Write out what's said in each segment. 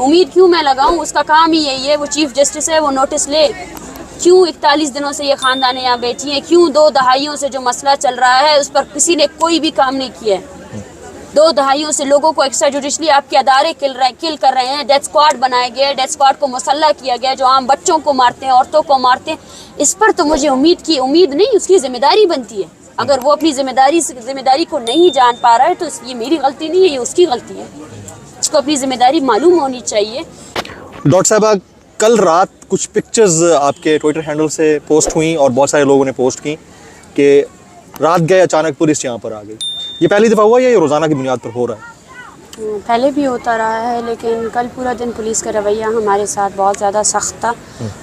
उम्मीद क्यों मैं लगाऊं, उसका काम ही यही है, वो चीफ जस्टिस है, वो नोटिस ले। क्यों 41 दिनों से ये खानदान यहाँ बैठी हैं, क्यों 2 दहाइयों से जो मसला चल रहा है उस पर किसी ने कोई भी काम नहीं किया है। 2 दहाइयों से लोगों को एक्स्ट्रा जुडिशली आपके अदारे किल कर रहे हैं, डेथ स्क्वाड बनाए गए, डेथ स्क्वाड को मुसल्ला किया गया जो आम बच्चों को मारते हैं, औरतों को मारते हैं। इस पर तो मुझे उम्मीद नहीं, उसकी जिम्मेदारी बनती है। अगर वो अपनी जिम्मेदारी को नहीं जान पा रहा है तो ये मेरी गलती नहीं है, ये उसकी गलती है। उसको अपनी जिम्मेदारी मालूम होनी चाहिए। डॉक्टर साहबा, कल रात कुछ पिक्चर्स आपके ट्विटर हैंडल से पोस्ट हुई और बहुत सारे लोगों ने पोस्ट की कि रात गए अचानक पुलिस यहाँ पर आ गई। ये पहली दफ़ा हुआ या ये रोज़ाना की बुनियाद पर हो रहा है? पहले भी होता रहा है, लेकिन कल पूरा दिन पुलिस का रवैया हमारे साथ बहुत ज़्यादा सख्त था,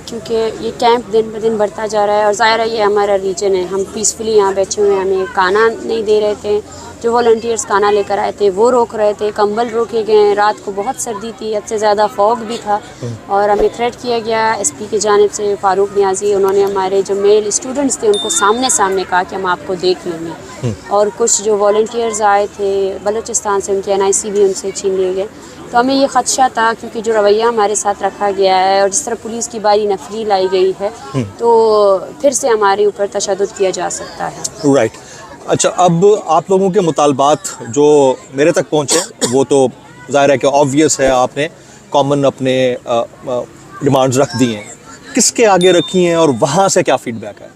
क्योंकि ये कैंप दिन ब दिन बढ़ता जा रहा है और ज़ाहिर है ये हमारा रीजन है। हम पीसफुली यहाँ बैठे हुए हैं, हमें खाना नहीं दे रहे थे, जो वॉलंटियर्स खाना लेकर आए थे वो रोक रहे थे, कंबल रोके गए, रात को बहुत सर्दी थी, हद से ज़्यादा फॉग भी था और हमें थ्रेट किया गया एसपी की जानिब से, फारूक नियाजी। उन्होंने हमारे जो मेल स्टूडेंट्स थे उनको सामने कहा कि हम आपको देख लेंगे, और कुछ जो वॉलंटियर्स आए थे बलूचिस्तान से, उनके NIC भी उनसे छीन लिए गए। तो हमें ये ख़दशा था, क्योंकि जो रवैया हमारे साथ रखा गया है और जिस तरह पुलिस की बारी नफरी लाई गई है, तो फिर से हमारे ऊपर तशद्दुद किया जा सकता है। राइट। अच्छा, अब आप लोगों के मुतालबात जो मेरे तक पहुँचे वो तो ज़ाहिर है कि ऑब्वियस है, आपने कॉमन अपने डिमांड्स रख दी हैं, किसके आगे रखी हैं और वहाँ से क्या फीडबैक है?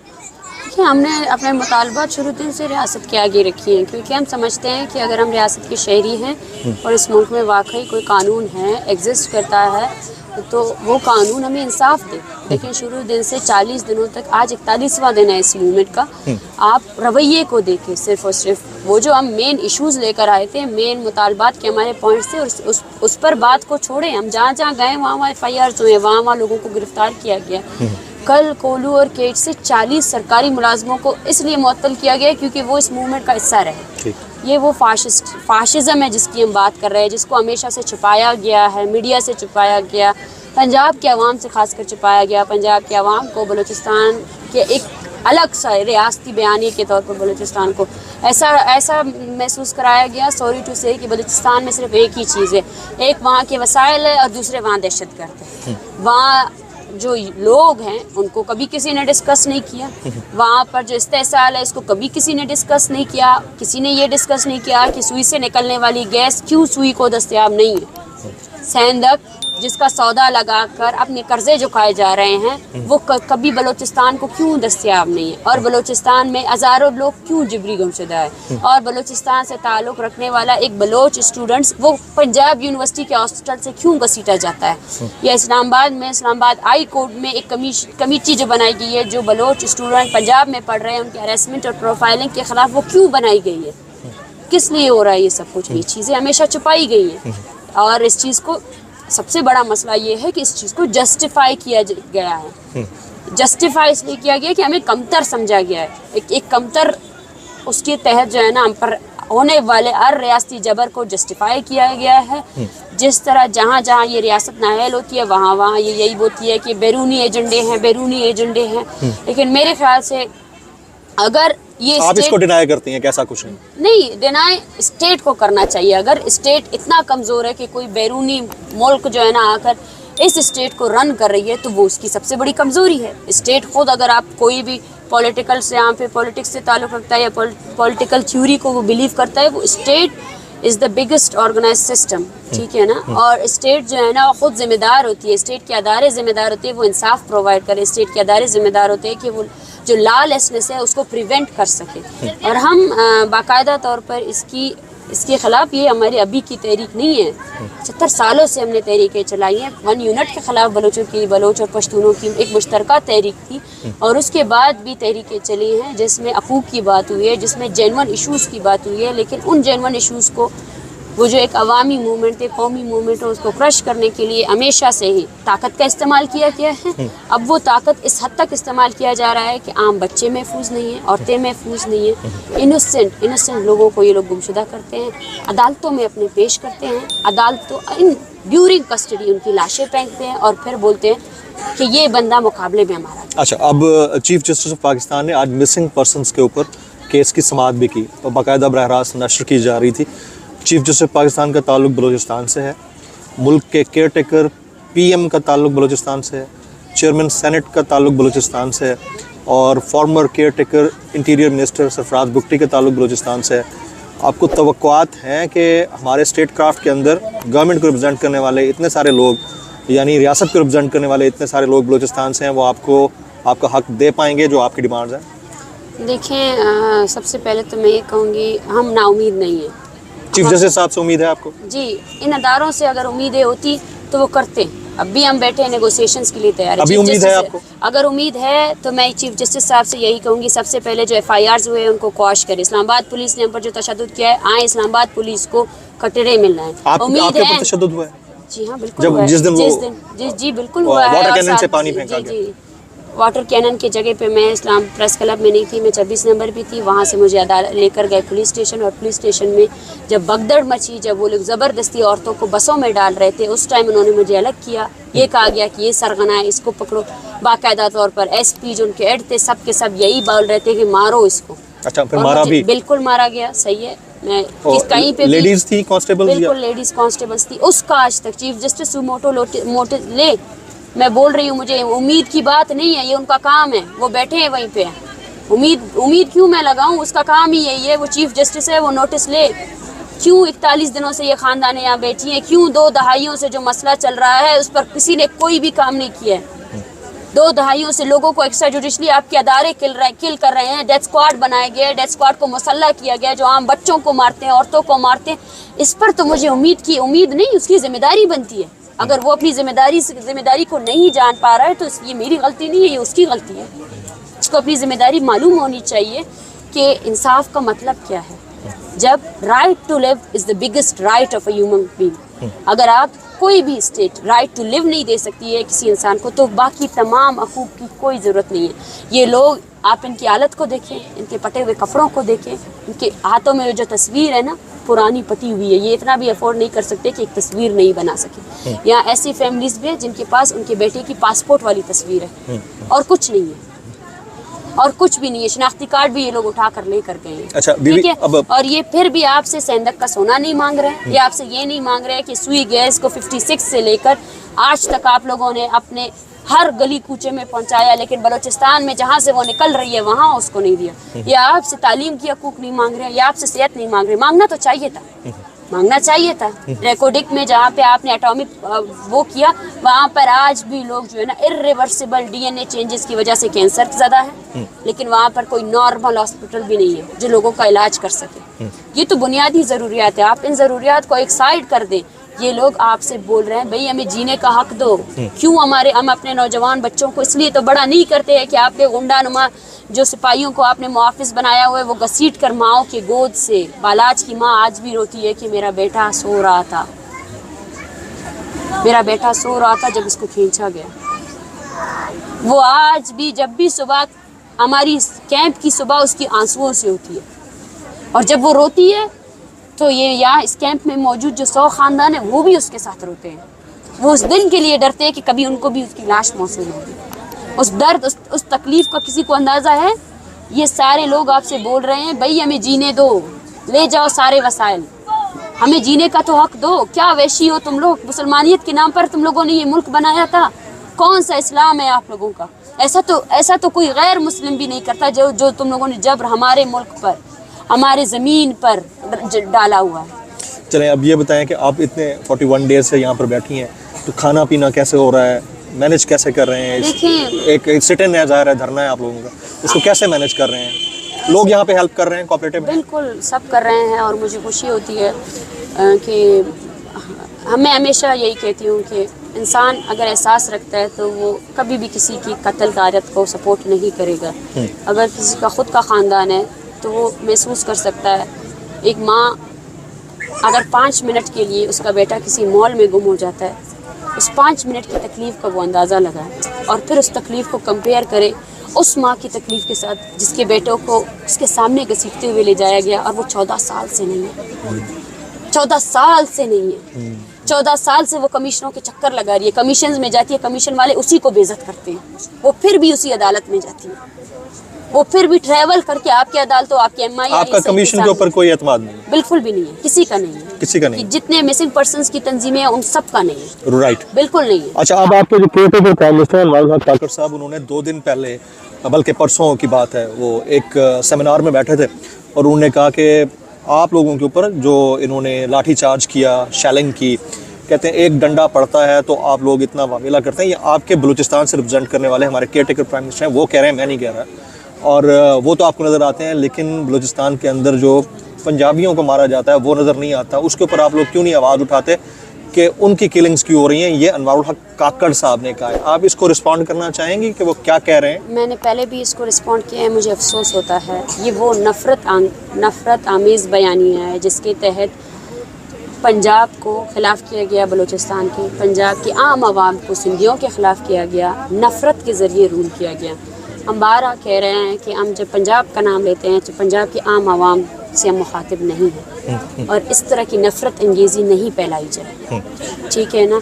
देखिए, हमने अपने मुतालबात शुरू दिन से रियासत के आगे रखी हैं, क्योंकि हम समझते हैं कि अगर हम रियासत के शहरी हैं और इस मुल्क में वाकई कोई कानून है, एग्जिस्ट करता है, तो वो कानून हमें इंसाफ दे। लेकिन शुरू दिन से 40 दिनों तक, आज 41वां दिन है इस मूवमेंट का, आप रवैये को देखें, सिर्फ और सिर्फ वो जो हम मेन इश्यूज़ लेकर आए थे, मेन मुतालबात के हमारे पॉइंट्स थे, उस पर बात को छोड़ें। हम जहाँ गए वहाँ FIRs हुए, वहाँ लोगों को गिरफ्तार किया गया। कल कोलू और केट से 40 सरकारी मुलाजमों को इसलिए मुअत्तल किया गया क्योंकि वो इस मूवमेंट का हिस्सा रहे। ये वो फाशिज़म है जिसकी हम बात कर रहे हैं, जिसको हमेशा से छुपाया गया है, मीडिया से छुपाया गया, पंजाब के अवाम से खासकर छुपाया गया। पंजाब के अवाम को बलूचिस्तान के एक अलग सा रियासती बयानी के तौर पर बलूचिस्तान को ऐसा महसूस कराया गया, सॉरी टू से, कि बलूचिस्तान में सिर्फ एक ही चीज़ है, एक वहाँ के वसाइल है और दूसरे वहाँ दहशतगर्द है। वहाँ जो लोग हैं उनको कभी किसी ने डिस्कस नहीं किया, वहाँ पर जो इस्तेसाल है इसको कभी किसी ने डिस्कस नहीं किया। किसी ने ये डिस्कस नहीं किया कि सुई से निकलने वाली गैस क्यों सुई को दस्तयाब नहीं है। सेंधक जिसका सौदा लगाकर अपने कर्जे चुकाए जा रहे हैं, वो कभी बलूचिस्तान को क्यों दस्तयाब नहीं है, और बलूचिस्तान में हज़ारों लोग क्यों जिबरी गुमशुदा है, और बलूचिस्तान से ताल्लुक़ रखने वाला एक बलोच स्टूडेंट्स वो पंजाब यूनिवर्सिटी के हॉस्टल से क्यों घसीटा जाता है। या इस्लामाबाद हाई कोर्ट में एक कमेटी जो बनाई गई है, जो बलोच स्टूडेंट पंजाब में पढ़ रहे हैं उनके हरासमेंट और प्रोफाइलिंग के ख़िलाफ़, वो क्यों बनाई गई है, किस लिए हो रहा है ये सब कुछ। ये चीज़ें हमेशा छुपाई गई हैं, और इस चीज़ को सबसे बड़ा मसला ये है कि इस चीज़ को जस्टिफाई किया गया है। जस्टिफाई इसलिए किया गया कि हमें कमतर समझा गया है, एक कमतर, उसके तहत जो है ना हम पर होने वाले हर रियासती जबर को जस्टिफाई किया गया है। जिस तरह जहाँ ये रियासत नाअहल होती है वहाँ ये यही होती है कि बैरूनी एजेंडे हैं। लेकिन मेरे ख्याल से अगर ये आप इसको डिनाई करती हैं, कैसा कुछ नहीं, डिनाई स्टेट को करना चाहिए। अगर स्टेट इतना कमज़ोर है कि कोई बैरूनी मुल्क जो है ना आकर इस स्टेट को रन कर रही है, तो वो उसकी सबसे बड़ी कमज़ोरी है। स्टेट खुद, अगर आप कोई भी पॉलिटिकल से, यहाँ पे पॉलिटिक्स से ताल्लुक़ रखता है या पॉलिटिकल थ्योरी को वो बिलीव करता है, वो state is the biggest organise system, ठीक है ना। और स्टेट जो है ना ख़ुद ज़िम्मेदार होती है, स्टेट के अदारे ज़िम्मेदार होते हैं वो इंसाफ प्रोवाइड करें, स्टेट के अदारे ज़िम्मेदार होते हैं कि वो जो लॉलेसनेस है उसको प्रिवेंट कर सके। और हम बाकायदा तौर पर इसके ख़िलाफ़, ये हमारी अभी की तहरीक नहीं है, 70 सालों से हमने तहरीकें चलाई हैं। 1 यूनिट के ख़िलाफ़ बलोच और पश्तूनों की एक मुश्तरका तहरीक थी, और उसके बाद भी तहरीकें चली हैं जिसमें हकूक़ की बात हुई है, जिसमें जेन्युइन इशूज़ की बात हुई है। लेकिन उन जेन्युइन इशूज़ को, वो जो एक अवामी मूवमेंट है, कौमी मूवमेंट है, उसको क्रश करने के लिए हमेशा से ही ताकत का इस्तेमाल किया गया है। अब वो ताकत इस हद तक इस्तेमाल किया जा रहा है कि आम बच्चे महफूज नहीं हैं, औरतें महफूज नहीं हैं, इनोसेंट लोगों को ये लोग गुमशुदा करते हैं, अदालतों में अपने पेश करते हैं, अदालतों ड्यूरिंग कस्टडी उनकी लाशें फेंकते हैं और फिर बोलते हैं कि ये बंदा मुकाबले में हमारा। अच्छा, अब चीफ जस्टिस ऑफ पाकिस्तान ने आज मिसिंग पर्सनस के ऊपर केस की समाअत भी की और बाकायदा बरह रास्त नशर की जा रही थी। चीफ जस्टिस पाकिस्तान का ताल्लुक़ बलूचिस्तान से है मुल्क के केयर टेकर PM का ताल्लुक बलूचिस्तान से है, चेयरमैन सेनेट का ताल्लुक बलूचिस्तान से है, और farmer care taker interior minister Sarfaraz Bugti का ताल्लुक बलूचिस्तान से है। आपको तवक्कुआत हैं कि हमारे स्टेट क्राफ्ट के अंदर गवर्नमेंट को रिप्रेजेंट करने वाले इतने सारे लोग, यानी रियासत को रिप्रेजेंट करने वाले इतने सारे लोग बलूचिस्तान से हैं, वो आपको आपका हक दे पाएंगे जो आपकी डिमांड्स हैं? देखें, सबसे पहले तो मैं ये कहूँगी, हम नाउमीद नहीं हैं। चीफ जस्टिस साहब से उम्मीद है आपको? जी, इन अदारों से अगर उम्मीदें होती तो वो करते। अब भी हम बैठे हैं नेगोशिएशंस के लिए तैयार है। अभी उम्मीद है आपको? अगर उम्मीद है तो मैं चीफ जस्टिस साहब से यही कहूँगी, सबसे पहले जो FIRs हुए उनको क्वाश करें। इस्लामाबाद पुलिस ने हम पर जो तशद्दुद किया है, आए इस्लामाबाद पुलिस को कटरे मिलना है। उम्मीद आपके है। तशद्दुद हुआ है? जी हाँ, बिल्कुल जब हुआ है। जिस दिन जी बिल्कुल हुआ है। वाटर कैनन से पानी फेंका गया। जी, वाटर कैनन की जगह पे मैं इस्लाम प्रेस क्लब में नहीं थी, मैं 26 नंबर भी थी। वहाँ से मुझे अदालत लेकर गए पुलिस स्टेशन, और पुलिस स्टेशन में जब भगदड़ मची, जब वो लोग ज़बरदस्ती औरतों को बसों में डाल रहे थे, उस टाइम उन्होंने मुझे अलग किया। ये कहा गया कि ये सरगना है, इसको पकड़ो। बाकायदा तौर पर SP जो उनके हेड थे, सब के सब यही बोल रहे थे कि मारो इसको। अच्छा, फिर मारा भी? बिल्कुल मारा गया, सही है। मैं कहीं पे लेडीज थी कांस्टेबल? बिल्कुल लेडीज कांस्टेबल्स थी। उसका आज तक चीफ जस्टिस सुमोटो मोटे ले, मैं बोल रही हूँ, मुझे उम्मीद की बात नहीं है, ये उनका काम है, वो बैठे हैं वहीं पे। उम्मीद क्यों मैं लगाऊं? उसका काम ही यही है, वो चीफ जस्टिस है, वो नोटिस ले। क्यों 41 दिनों से ये खानदान यहाँ बैठी हैं? क्यों 2 दहाइयों से जो मसला चल रहा है उस पर किसी ने कोई भी काम नहीं किया है? 2 दहाइयों से लोगों को एक्स्ट्रा जुडिशली आपके अदारे किल कर रहे हैं। डेथ स्क्वाड बनाए गए, डेथ स्क्वाड को मुसल्ला किया गया, जो आम बच्चों को मारते हैं, औरतों को मारते हैं। इस पर तो मुझे उम्मीद नहीं, उसकी जिम्मेदारी बनती है। अगर वो अपनी जिम्मेदारी को नहीं जान पा रहा है तो ये मेरी गलती नहीं है, ये उसकी गलती है। उसको अपनी जिम्मेदारी मालूम होनी चाहिए कि इंसाफ का मतलब क्या है। जब right to live is the biggest right of a human being, अगर आप कोई भी स्टेट राइट टू लिव नहीं दे सकती है किसी इंसान को, तो बाकी तमाम हकूक़ की कोई ज़रूरत नहीं है। ये लोग, आप इनकी हालत को देखें, इनके पटे हुए कपड़ों को देखें, इनके हाथों में जो तस्वीर है ना, पुरानी पटी हुई है। ये इतना भी अफोर्ड नहीं कर सकते कि एक तस्वीर नहीं बना सके। यहाँ ऐसी फैमिलीज भी है जिनके पास उनके बेटे की पासपोर्ट वाली तस्वीर है, और कुछ नहीं है, और कुछ भी नहीं है। शनाख्ती कार्ड भी ये लोग उठा कर ले कर गए हैं। अच्छा, ठीक है। और ये फिर भी आपसे सेंधक का सोना नहीं मांग रहे हैं, ये आपसे ये नहीं मांग रहे हैं कि सुई गैस को 56 से लेकर आज तक आप लोगों ने अपने हर गली कूचे में पहुंचाया, लेकिन बलूचिस्तान में जहाँ से वो निकल रही है वहाँ उसको नहीं दिया। या आपसे तालीम की हकूक नहीं मांग रहे हैं, या आपसे सेहत नहीं मांग रहे। मांगना तो चाहिए था, मांगना चाहिए था। रेकोडिक में जहाँ पे आपने एटॉमिक वो किया, वहाँ पर आज भी लोग जो है ना, इर्रिवर्सिबल DNA चेंजेस की वजह से कैंसर ज़्यादा है, लेकिन वहाँ पर कोई नॉर्मल हॉस्पिटल भी नहीं है जो लोगों का इलाज कर सके। ये तो बुनियादी ज़रूरियात है, आप इन ज़रूरियात को एक साइड कर दें। ये लोग आपसे बोल रहे हैं भाई हमें जीने का हक दो। क्यों हम अपने नौजवान बच्चों को इसलिए तो बड़ा नहीं करते हैं कि आपके गुंडा नुमा जो सिपाहियों को आपने मुआफिस बनाया हुआ है, वो घसीट कर माओ के गोद से, बालाज की माँ आज भी रोती है कि मेरा बेटा सो रहा था, मेरा बेटा सो रहा था जब इसको खींचा गया। वो आज भी जब भी सुबह हमारी कैंप की सुबह उसकी आंसुओं से होती है, और जब वो रोती है तो ये यहाँ इस कैंप में मौजूद जो 100 ख़ानदान है वो भी उसके साथ रोते हैं। वो उस दिन के लिए डरते हैं कि कभी उनको भी उसकी लाश मौसूल होगी। उस दर्द, उस तकलीफ़ का किसी को अंदाज़ा है? ये सारे लोग आपसे बोल रहे हैं भाई हमें जीने दो, ले जाओ सारे वसाइल, हमें जीने का तो हक दो। क्या वैशी हो तुम लोग? मुसलमानियत के नाम पर तुम लोगों ने ये मुल्क बनाया था। कौन सा इस्लाम है आप लोगों का? ऐसा तो कोई गैर मुस्लिम भी नहीं करता जो तुम लोगों ने जबर हमारे मुल्क पर, हमारे ज़मीन पर डाला हुआ है। चलें, अब ये बताएं कि आप इतने 41 डेज से यहाँ पर बैठी हैं, तो खाना पीना कैसे हो रहा है, मैनेज कैसे कर रहे हैं? एक सिट इन है, ज़ाहिर है धरना है आप लोगों का, उसको कैसे मैनेज कर रहे हैं? लोग यहाँ पे हेल्प कर रहे हैं, कोऑपरेटिव? बिल्कुल सब कर रहे हैं, और मुझे खुशी होती है कि मैं हमेशा यही कहती हूँ कि इंसान अगर एहसास रखता है तो वो कभी भी किसी की कत्ल कारत को सपोर्ट नहीं करेगा। अगर किसी का ख़ुद का ख़ानदान है तो वो महसूस कर सकता है। एक माँ अगर 5 मिनट के लिए उसका बेटा किसी मॉल में गुम हो जाता है, उस 5 मिनट की तकलीफ़ का वो अंदाज़ा लगाए, और फिर उस तकलीफ़ को कंपेयर करे उस माँ की तकलीफ़ के साथ जिसके बेटों को उसके सामने घसीटते हुए ले जाया गया, और वो 14 साल से नहीं है, 14 साल से नहीं है, 14 साल से वो कमिश्नरों के चक्कर लगा रही है। कमीशन में जाती है, कमीशन वाले उसी को बेइज्जत करते हैं, वो फिर भी उसी अदालत में जाती है, वो फिर भी ट्रैवल करके आपकी अदालतों, आपके MI, आपका कमीशन के ऊपर कोई एतमाद नहीं है? बिल्कुल भी नहीं है, किसी का नहीं है। किसी का कि नहीं। जितने मिसिंग पर्सन्स की तंजीमें हैं उन सब का नहीं है, राइट। बिल्कुल नहीं है। अच्छा, अब आपके जो केयर प्राइम मिनिस्टर अनवरुल हक काकड़ साहब, उन्होंने 2 दिन पहले, बल्कि परसों की बात है, वो एक सेमिनार में बैठे थे और उन्होंने कहा कि आप लोगों के ऊपर जो इन्होंने लाठी चार्ज किया, शेलिंग की, कहते हैं एक डंडा पड़ता है तो आप लोग इतना वामिला करते हैं। ये आपके बलूचिस्तान से रिप्रेजेंट करने वाले हमारे केयर टेकर प्राइम मिनिस्टर हैं, वो कह रहे हैं, मैं नहीं कह रहा। और वो तो आपको नज़र आते हैं, लेकिन बलूचिस्तान के अंदर जो पंजाबियों को मारा जाता है वो नज़र नहीं आता। उसके ऊपर आप लोग क्यों नहीं आवाज़ उठाते कि उनकी किलिंग्स क्यों हो रही हैं? ये अनवरुल हक काकड़ साहब ने कहा है। आप इसको रिस्पॉन्ड करना चाहेंगी कि वो क्या कह रहे हैं? मैंने पहले भी इसको रिस्पॉन्ड किया है, मुझे अफसोस होता है। ये वो नफ़रत आमेज़ बयानियाँ है जिसके तहत पंजाब को ख़िलाफ़ किया गया, बलूचिस्तान के पंजाब की आम आवाम को सिंधियों के ख़िलाफ़ किया गया, नफ़रत के ज़रिए रूल किया गया। हम बारहा कह रहे हैं कि हम जब पंजाब का नाम लेते हैं तो पंजाब की आम आवाम से हम मुखातिब नहीं हैं और इस तरह की नफ़रत अंगेज़ी नहीं फैलाई जाए, ठीक है ना।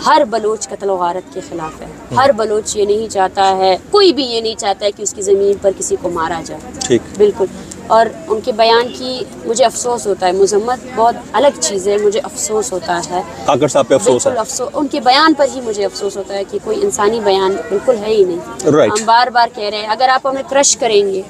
हर बलोच कत्ल व गारत के ख़िलाफ़ है। हर बलोच ये नहीं चाहता है, कोई भी ये नहीं चाहता है कि उसकी ज़मीन पर किसी को मारा जाए, ठीक, बिल्कुल। और उनके बयान की मुझे अफसोस होता है। मज़म्मत बहुत अलग चीज़ है, मुझे अफसोस होता है, काकड़ साहब पे अफसोस है। अफसोस उनके बयान पर ही मुझे अफसोस होता है कि कोई इंसानी बयान बिल्कुल है ही नहीं। Right. हम बार बार कह रहे हैं, अगर आप हमें क्रश करेंगे